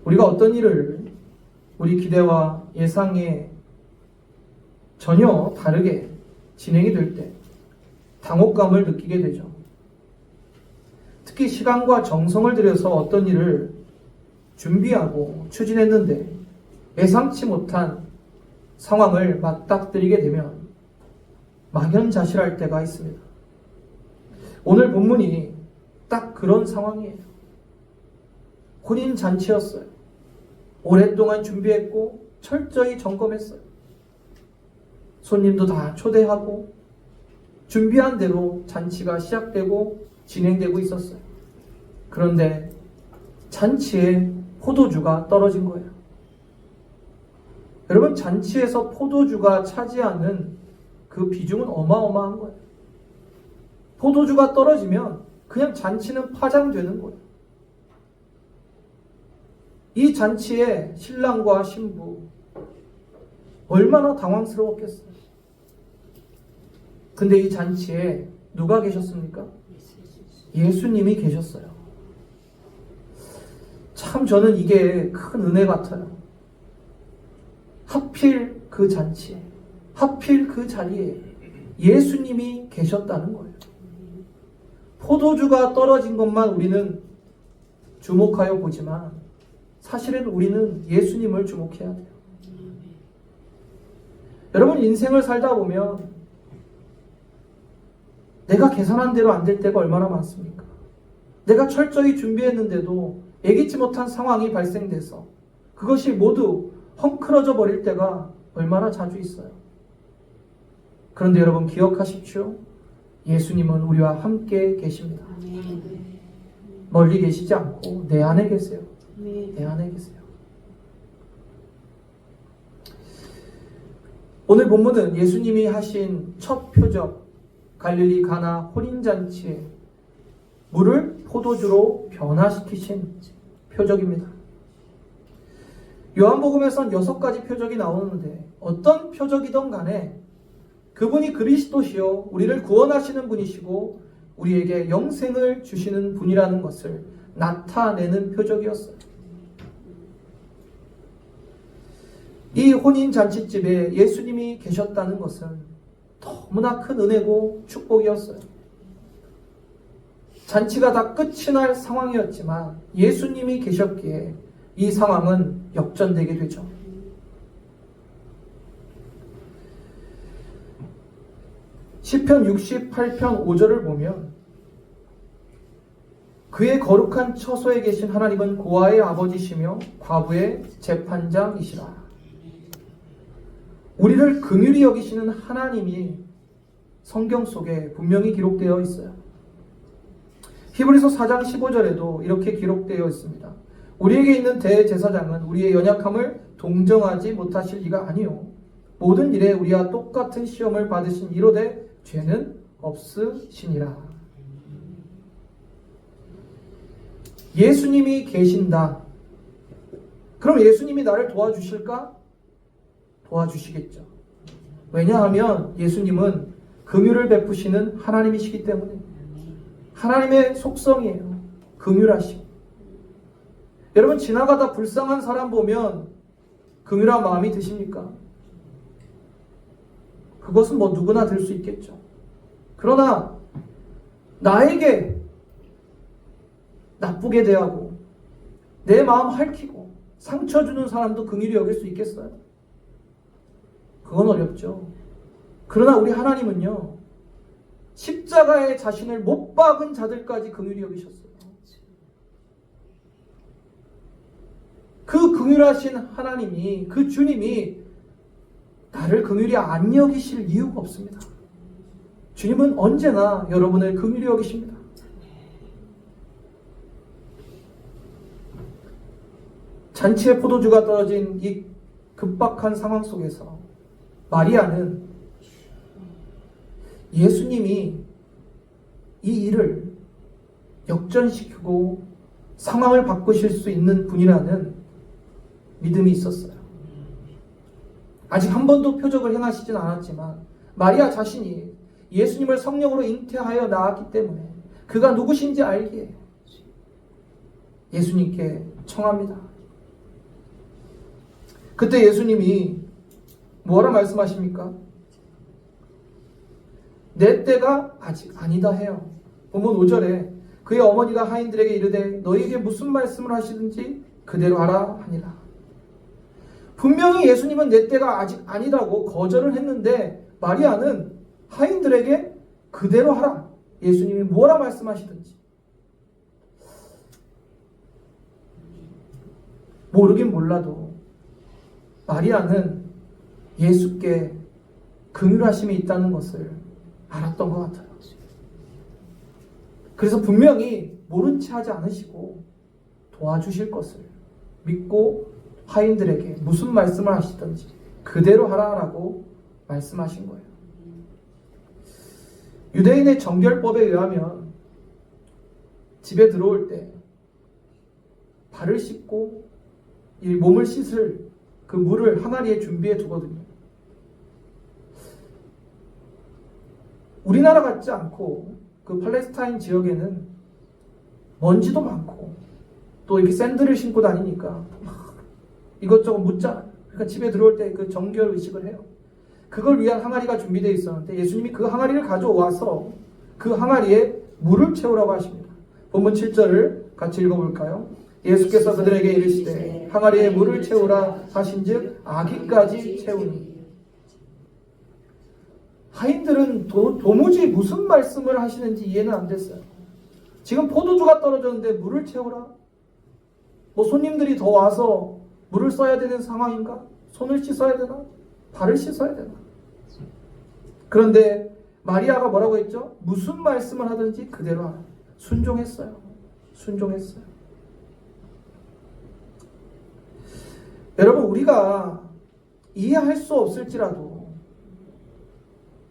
우리가 어떤 일을 우리 기대와 예상에 전혀 다르게 진행이 될 때 당혹감을 느끼게 되죠. 특히 시간과 정성을 들여서 어떤 일을 준비하고 추진했는데 예상치 못한 상황을 맞닥뜨리게 되면 막연자실할 때가 있습니다. 오늘 본문이 딱 그런 상황이에요. 혼인잔치였어요. 오랫동안 준비했고 철저히 점검했어요. 손님도 다 초대하고 준비한 대로 잔치가 시작되고 진행되고 있었어요. 그런데 잔치에 포도주가 떨어진 거예요. 여러분, 잔치에서 포도주가 차지하는 그 비중은 어마어마한 거예요. 포도주가 떨어지면 그냥 잔치는 파장되는 거예요. 이 잔치에 신랑과 신부 얼마나 당황스러웠겠어요. 근데 이 잔치에 누가 계셨습니까? 예수님이 계셨어요. 참 저는 이게 큰 은혜 같아요. 하필 그 잔치에, 하필 그 자리에 예수님이 계셨다는 거예요. 포도주가 떨어진 것만 우리는 주목하여 보지만 사실은 우리는 예수님을 주목해야 돼요. 여러분, 인생을 살다 보면 내가 계산한 대로 안 될 때가 얼마나 많습니까? 내가 철저히 준비했는데도 예기치 못한 상황이 발생돼서 그것이 모두 헝클어져 버릴 때가 얼마나 자주 있어요. 그런데 여러분 기억하십시오. 예수님은 우리와 함께 계십니다. 멀리 계시지 않고 내 안에 계세요. 내 안에 계세요. 오늘 본문은 예수님이 하신 첫 표적, 갈릴리 가나 혼인잔치에 물을 포도주로 변화시키신 표적입니다. 요한복음에선 6가지 표적이 나오는데 어떤 표적이든 간에 그분이 그리스도시요 우리를 구원하시는 분이시고 우리에게 영생을 주시는 분이라는 것을 나타내는 표적이었어요. 이 혼인잔치집에 예수님이 계셨다는 것은 너무나 큰 은혜고 축복이었어요. 잔치가 다 끝이 날 상황이었지만 예수님이 계셨기에 이 상황은 역전되게 되죠. 시편 68편 5절을 보면 그의 거룩한 처소에 계신 하나님은 고아의 아버지시며 과부의 재판장이시라. 우리를 긍휼히 여기시는 하나님이 성경 속에 분명히 기록되어 있어요. 히브리서 4장 15절에도 이렇게 기록되어 있습니다. 우리에게 있는 대제사장은 우리의 연약함을 동정하지 못하실 리가 아니요 모든 일에 우리와 똑같은 시험을 받으신 이로되 죄는 없으시니라. 예수님이 계신다. 그럼 예수님이 나를 도와주실까? 도와주시겠죠. 왜냐하면 예수님은 긍휼을 베푸시는 하나님이시기 때문에 하나님의 속성이에요. 긍휼하심. 여러분 지나가다 불쌍한 사람 보면 긍휼한 마음이 드십니까? 그것은 뭐 누구나 들 수 있겠죠. 그러나 나에게 나쁘게 대하고 내 마음 핥히고 상처 주는 사람도 긍휼히 여길 수 있겠어요? 그건 어렵죠. 그러나 우리 하나님은요 십자가에 자신을 못 박은 자들까지 긍휼히 여기셨어요. 그 긍휼하신 하나님이, 그 주님이 나를 긍휼히 안 여기실 이유가 없습니다. 주님은 언제나 여러분을 긍휼히 여기십니다. 잔치에 포도주가 떨어진 이 급박한 상황 속에서 마리아는 예수님이 이 일을 역전시키고 상황을 바꾸실 수 있는 분이라는 믿음이 있었어요. 아직 한 번도 표적을 행하시진 않았지만 마리아 자신이 예수님을 성령으로 잉태하여 낳았기 때문에 그가 누구신지 알기에 예수님께 청합니다. 그때 예수님이 뭐라 말씀하십니까? 내 때가 아직 아니다 해요. 본문 5절에 그의 어머니가 하인들에게 이르되 너희에게 무슨 말씀을 하시든지 그대로 하라 하니라. 분명히 예수님은 내 때가 아직 아니라고 거절을 했는데 마리아는 하인들에게 그대로 하라. 예수님이 뭐라 말씀하시든지. 모르긴 몰라도 마리아는 예수께 긍휼하심이 있다는 것을 알았던 것 같아요. 그래서 분명히 모른 체 하지 않으시고 도와주실 것을 믿고 하인들에게 무슨 말씀을 하시든지 그대로 하라라고 말씀하신 거예요. 유대인의 정결법에 의하면 집에 들어올 때 발을 씻고 이 몸을 씻을 그 물을 항아리에 준비해 두거든요. 우리나라 같지 않고 그 팔레스타인 지역에는 먼지도 많고 또 이렇게 샌들을 신고 다니니까 이것저것 묻잖아요. 그러니까 집에 들어올 때 그 정결 의식을 해요. 그걸 위한 항아리가 준비되어 있었는데 예수님이 그 항아리를 가져와서 그 항아리에 물을 채우라고 하십니다. 본문 7절을 같이 읽어볼까요? 예수께서 그들에게 이르시되 항아리에 물을 채우라 하신즉 아기까지 채우니. 하인들은 도무지 무슨 말씀을 하시는지 이해는 안 됐어요. 지금 포도주가 떨어졌는데 물을 채우라? 뭐 손님들이 더 와서 물을 써야 되는 상황인가? 손을 씻어야 되나? 발을 씻어야 되나? 그런데 마리아가 뭐라고 했죠? 무슨 말씀을 하든지 그대로 하라. 순종했어요. 순종했어요. 여러분, 우리가 이해할 수 없을지라도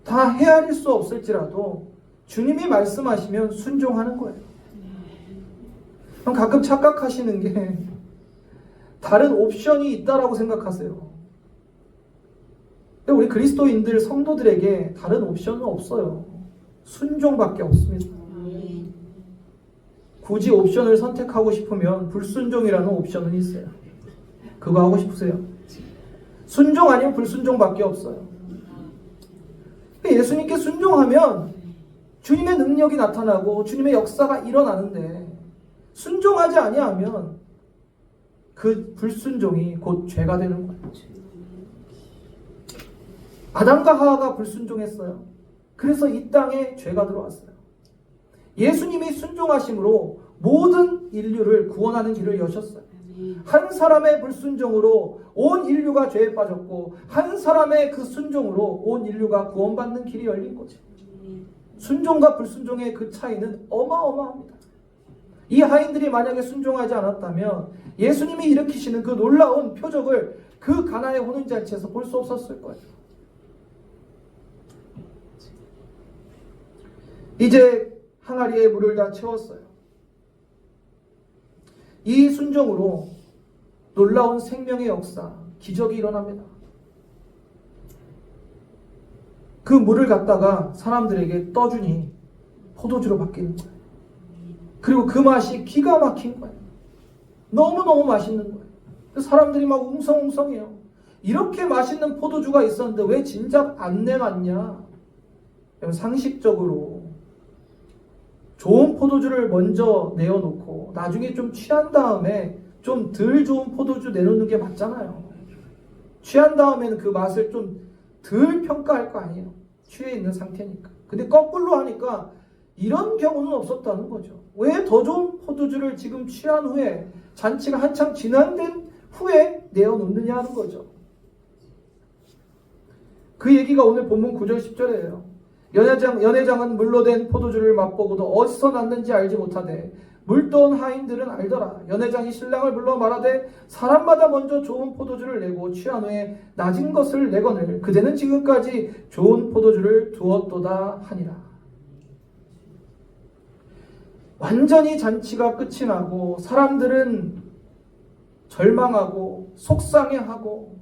다 헤아릴 수 없을지라도 주님이 말씀하시면 순종하는 거예요. 가끔 착각하시는 게 다른 옵션이 있다라고 생각하세요. 우리 그리스도인들 성도들에게 다른 옵션은 없어요. 순종밖에 없습니다. 굳이 옵션을 선택하고 싶으면 불순종이라는 옵션은 있어요. 그거 하고 싶으세요? 순종 아니면 불순종밖에 없어요. 예수님께 순종하면 주님의 능력이 나타나고 주님의 역사가 일어나는데 순종하지 아니하면 그 불순종이 곧 죄가 되는 거예요. 아담과 하와가 불순종했어요. 그래서 이 땅에 죄가 들어왔어요. 예수님이 순종하심으로 모든 인류를 구원하는 길을 여셨어요. 한 사람의 불순종으로 온 인류가 죄에 빠졌고 한 사람의 그 순종으로 온 인류가 구원받는 길이 열린 거죠. 순종과 불순종의 그 차이는 어마어마합니다. 이 하인들이 만약에 순종하지 않았다면 예수님이 일으키시는 그 놀라운 표적을 그 가나의 혼인잔치에서 볼 수 없었을 거예요. 이제 항아리에 물을 다 채웠어요. 이 순종으로 놀라운 생명의 역사, 기적이 일어납니다. 그 물을 갖다가 사람들에게 떠주니 포도주로 바뀌는 거예요. 그리고 그 맛이 기가 막힌 거예요. 너무너무 맛있는 거예요. 사람들이 막 웅성웅성해요. 이렇게 맛있는 포도주가 있었는데 왜 진작 안 내놨냐? 상식적으로 좋은 포도주를 먼저 내어놓고 나중에 좀 취한 다음에 좀 덜 좋은 포도주 내놓는 게 맞잖아요. 취한 다음에는 그 맛을 좀 덜 평가할 거 아니에요. 취해 있는 상태니까. 근데 거꾸로 하니까 이런 경우는 없었다는 거죠. 왜 더 좋은 포도주를 지금 취한 후에 잔치가 한창 진행된 후에 내어놓느냐 하는 거죠. 그 얘기가 오늘 본문 9절 10절이에요. 연회장은 물로 된 포도주를 맛보고도 어디서 났는지 알지 못하되 물떠온 하인들은 알더라. 연회장이 신랑을 불러 말하되 사람마다 먼저 좋은 포도주를 내고 취한 후에 낮은 것을 내거늘 그대는 지금까지 좋은 포도주를 두었도다 하니라. 완전히 잔치가 끝이 나고 사람들은 절망하고 속상해하고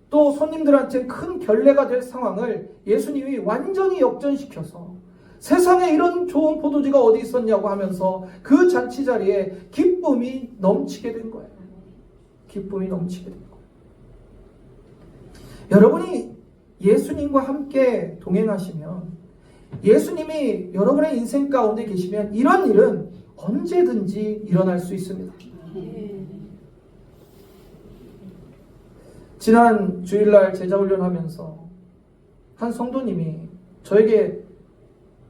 또 손님들한테 큰 결례가 될 상황을 예수님이 완전히 역전시켜서 세상에 이런 좋은 포도주가 어디 있었냐고 하면서 그 잔치 자리에 기쁨이 넘치게 된 거예요. 기쁨이 넘치게 된 거예요. 여러분이 예수님과 함께 동행하시면, 예수님이 여러분의 인생 가운데 계시면 이런 일은 언제든지 일어날 수 있습니다. 지난 주일날 제자훈련하면서 한 성도님이 저에게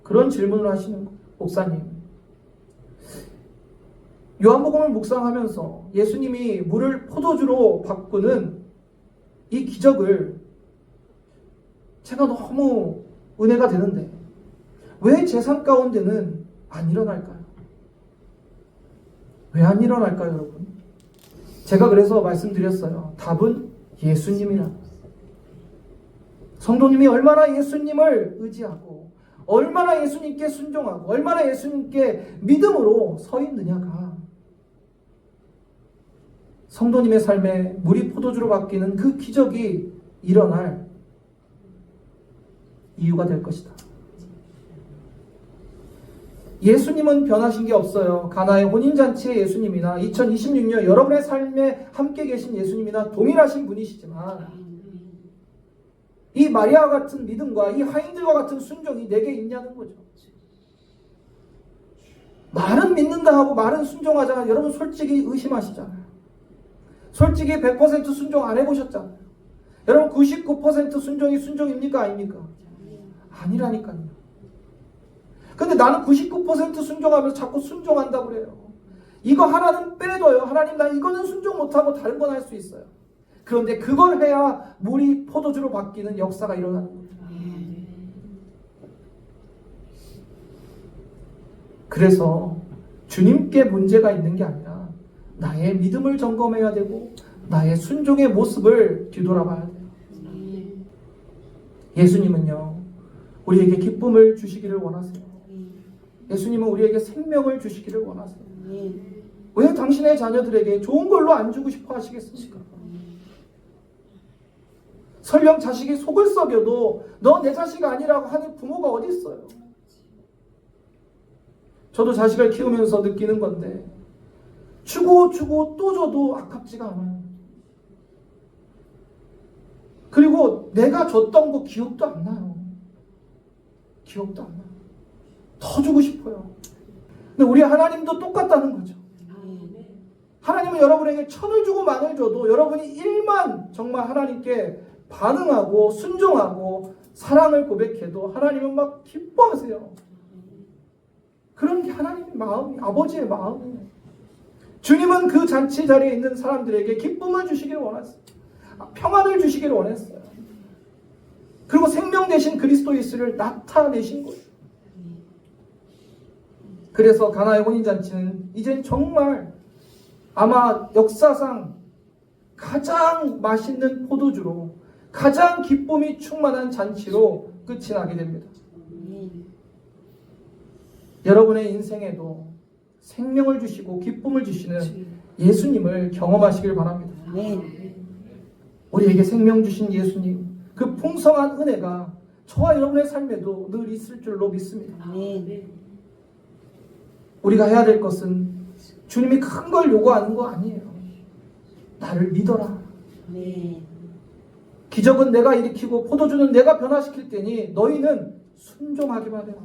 그런 질문을 하시는 거예요. 목사님, 요한복음을 묵상하면서 예수님이 물을 포도주로 바꾸는 이 기적을 제가 너무 은혜가 되는데 왜 제 삶 가운데는 안 일어날까요? 왜 안 일어날까요, 여러분? 제가 그래서 말씀드렸어요. 답은 예수님이라. 성도님이 얼마나 예수님을 의지하고 얼마나 예수님께 순종하고 얼마나 예수님께 믿음으로 서 있느냐가 성도님의 삶에 물이 포도주로 바뀌는 그 기적이 일어날 이유가 될 것이다. 예수님은 변하신 게 없어요. 가나의 혼인잔치의 예수님이나 2026년 여러분의 삶에 함께 계신 예수님이나 동일하신 분이시지만 이 마리아와 같은 믿음과 이 하인들과 같은 순종이 내게 있냐는 거죠. 말은 믿는다 하고 말은 순종하잖아요. 여러분 솔직히 의심하시잖아요. 솔직히 100% 순종 안 해보셨잖아요. 여러분 99% 순종이 순종입니까? 아닙니까? 아니라니까요. 근데 나는 99% 순종하면서 자꾸 순종한다고 그래요. 이거 하나는 빼둬요. 하나님, 나 이거는 순종 못하고 다른 건 할 수 있어요. 그런데 그걸 해야 물이 포도주로 바뀌는 역사가 일어나는 거예요. 그래서 주님께 문제가 있는 게 아니라 나의 믿음을 점검해야 되고 나의 순종의 모습을 뒤돌아봐야 돼요. 예수님은요, 우리에게 기쁨을 주시기를 원하세요. 예수님은 우리에게 생명을 주시기를 원하세요. 왜 당신의 자녀들에게 좋은 걸로 안 주고 싶어 하시겠습니까? 설령 자식이 속을 썩여도 너 내 자식 아니라고 하는 부모가 어디 있어요? 저도 자식을 키우면서 느끼는 건데 주고 또 줘도 아깝지가 않아요. 그리고 내가 줬던 거 기억도 안 나요. 기억도 안 나요. 더 주고 싶어요. 근데 우리 하나님도 똑같다는 거죠. 하나님은 여러분에게 1000을 주고 10,000을 줘도 여러분이 1만 정말 하나님께 반응하고 순종하고 사랑을 고백해도 하나님은 막 기뻐하세요. 그런 게 하나님의 마음이, 아버지의 마음이에요. 주님은 그 잔치 자리에 있는 사람들에게 기쁨을 주시기를 원했어요. 평안을 주시기를 원했어요. 그리고 생명 되신 그리스도 예수를 나타내신 거예요. 그래서 가나의 혼인잔치는 이젠 정말 아마 역사상 가장 맛있는 포도주로 가장 기쁨이 충만한 잔치로 끝이 나게 됩니다. 여러분의 인생에도 생명을 주시고 기쁨을 주시는 예수님을 경험하시길 바랍니다. 우리에게 생명 주신 예수님, 그 풍성한 은혜가 저와 여러분의 삶에도 늘 있을 줄로 믿습니다. 우리가 해야 될 것은 주님이 큰 걸 요구하는 거 아니에요. 나를 믿어라. 기적은 내가 일으키고 포도주는 내가 변화시킬 테니 너희는 순종하기만 해라.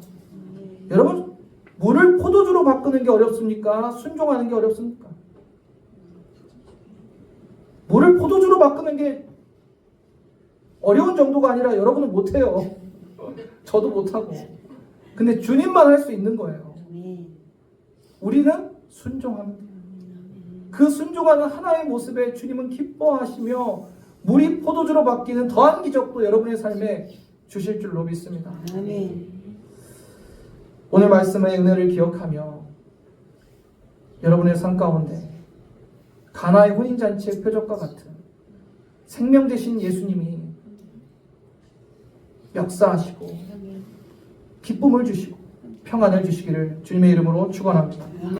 여러분, 물을 포도주로 바꾸는 게 어렵습니까? 순종하는 게 어렵습니까? 물을 포도주로 바꾸는 게 어려운 정도가 아니라 여러분은 못해요. 저도 못하고. 근데 주님만 할 수 있는 거예요. 우리는 순종합니다. 그 순종하는 하나의 모습에 주님은 기뻐하시며 물이 포도주로 바뀌는 더한 기적도 여러분의 삶에 주실 줄로 믿습니다. 오늘 말씀의 은혜를 기억하며 여러분의 삶 가운데 가나의 혼인잔치의 표적과 같은 생명 되신 예수님이 역사하시고 기쁨을 주시고 평안을 주시기를 주님의 이름으로 축원합니다.